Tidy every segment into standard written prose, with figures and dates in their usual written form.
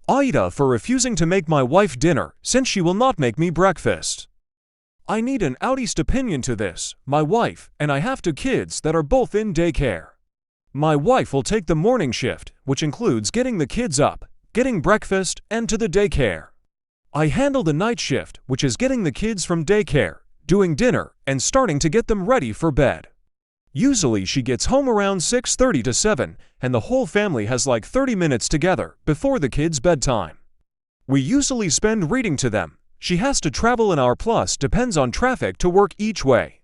AITA for refusing to make my wife dinner since she will not make me breakfast. I need an honest opinion to this. My wife and I have two kids that are both in daycare. My wife will take the morning shift, which includes getting the kids up, getting breakfast, and to the daycare. I handle the night shift, which is getting the kids from daycare, doing dinner, and starting to get them ready for bed. Usually she gets home around 6:30 to 7, and the whole family has like 30 minutes together before the kids' bedtime. We usually spend reading to them. She has to travel an hour plus, depends on traffic, to work each way.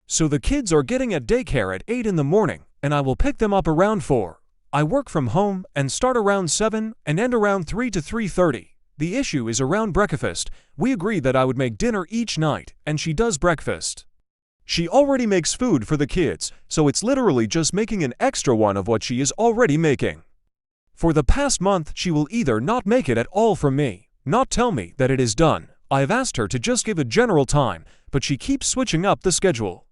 So the kids are getting at daycare at 8 in the morning, and I will pick them up around 4. I work from home and start around 7 and end around 3 to 3:30. The issue is around breakfast. We agreed that I would make dinner each night, and she does breakfast. She already makes food for the kids, so it's literally just making an extra one of what she is already making. For the past month, she will either not make it at all for me, not tell me that it is done. I have asked her to just give a general time, but she keeps switching up the schedule.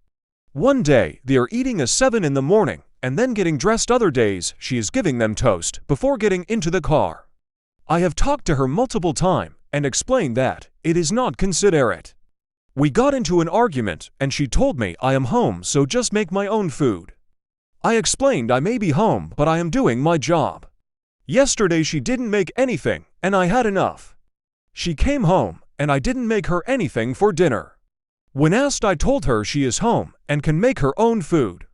One day, they are eating at 7 in the morning, and then getting dressed. Other days, she is giving them toast before getting into the car. I have talked to her multiple times and explained that it is not considerate. We got into an argument, and she told me I am home, so just make my own food. I explained I may be home, but I am doing my job. Yesterday she didn't make anything, and I had enough. She came home, and I didn't make her anything for dinner. When asked, I told her she is home and can make her own food.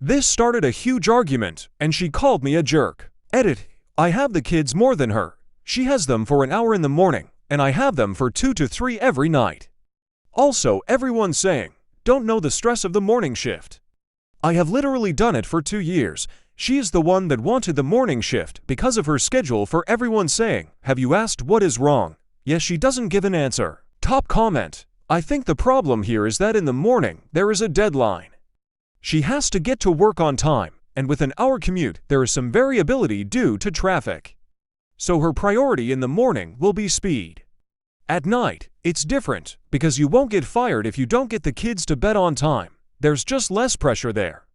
This started a huge argument, and she called me a jerk. Edit: I have the kids more than her. She has them for an hour in the morning, and I have them for 2 to 3 every night. Also, everyone's saying, don't know the stress of the morning shift. I have literally done it for 2 years. She is the one that wanted the morning shift because of her schedule. For everyone saying, have you asked what is wrong? Yes, she doesn't give an answer. Top comment: I think the problem here is that in the morning, there is a deadline. She has to get to work on time, and with an hour commute, there is some variability due to traffic. So her priority in the morning will be speed. At night, it's different, because you won't get fired if you don't get the kids to bed on time. There's just less pressure there.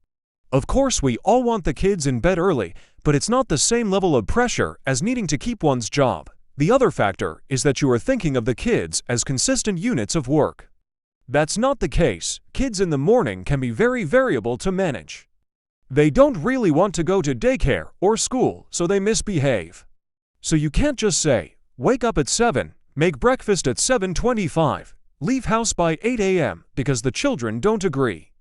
Of course, we all want the kids in bed early, but it's not the same level of pressure as needing to keep one's job. The other factor is that you are thinking of the kids as consistent units of work. That's not the case. Kids in the morning can be very variable to manage. They don't really want to go to daycare or school, so they misbehave. So you can't just say, wake up at 7, make breakfast at 7:25, leave house by 8 a.m. because the children don't agree.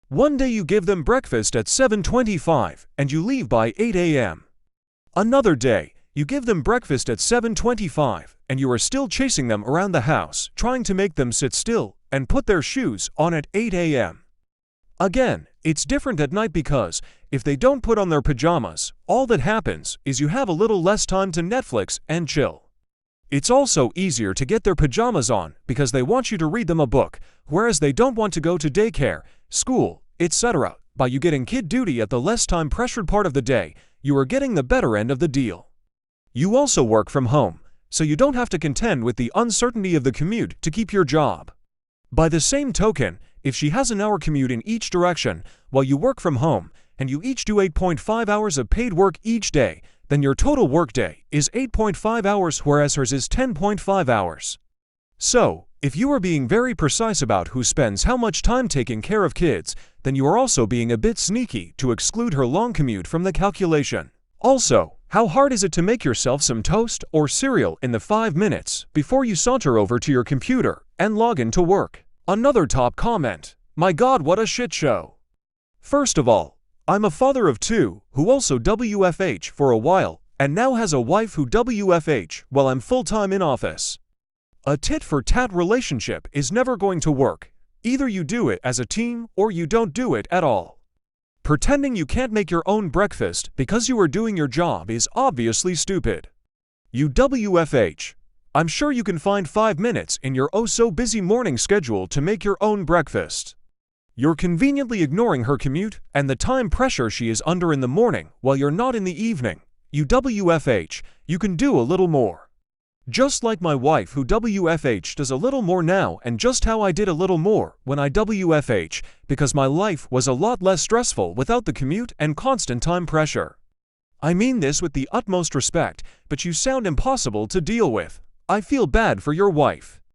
One day you give them breakfast at 7:25 and you leave by 8 a.m. Another day, you give them breakfast at 7:25 and you are still chasing them around the house, trying to make them sit still and put their shoes on at 8 a.m. Again, it's different at night because if they don't put on their pajamas, all that happens is you have a little less time to Netflix and chill. It's also easier to get their pajamas on because they want you to read them a book, whereas they don't want to go to daycare, school, etc. By you getting kid duty at the less time-pressured part of the day, you are getting the better end of the deal. You also work from home, so you don't have to contend with the uncertainty of the commute to keep your job. By the same token, if she has an hour commute in each direction while you work from home, and you each do 8.5 hours of paid work each day, then your total workday is 8.5 hours, whereas hers is 10.5 hours. So, if you are being very precise about who spends how much time taking care of kids, then you are also being a bit sneaky to exclude her long commute from the calculation. Also, how hard is it to make yourself some toast or cereal in the 5 minutes before you saunter over to your computer and log in to work? Another top comment: my God, what a shit show. First of all, I'm a father of 2 who also WFH for a while and now has a wife who WFH while I'm full-time in office. A tit-for-tat relationship is never going to work. Either you do it as a team or you don't do it at all. Pretending you can't make your own breakfast because you are doing your job is obviously stupid. You WFH. I'm sure you can find 5 minutes in your oh-so-busy morning schedule to make your own breakfast. You're conveniently ignoring her commute and the time pressure she is under in the morning while you're not in the evening. You WFH, you can do a little more. Just like my wife who WFH does a little more now, and just how I did a little more when I WFH because my life was a lot less stressful without the commute and constant time pressure. I mean this with the utmost respect, but you sound impossible to deal with. I feel bad for your wife.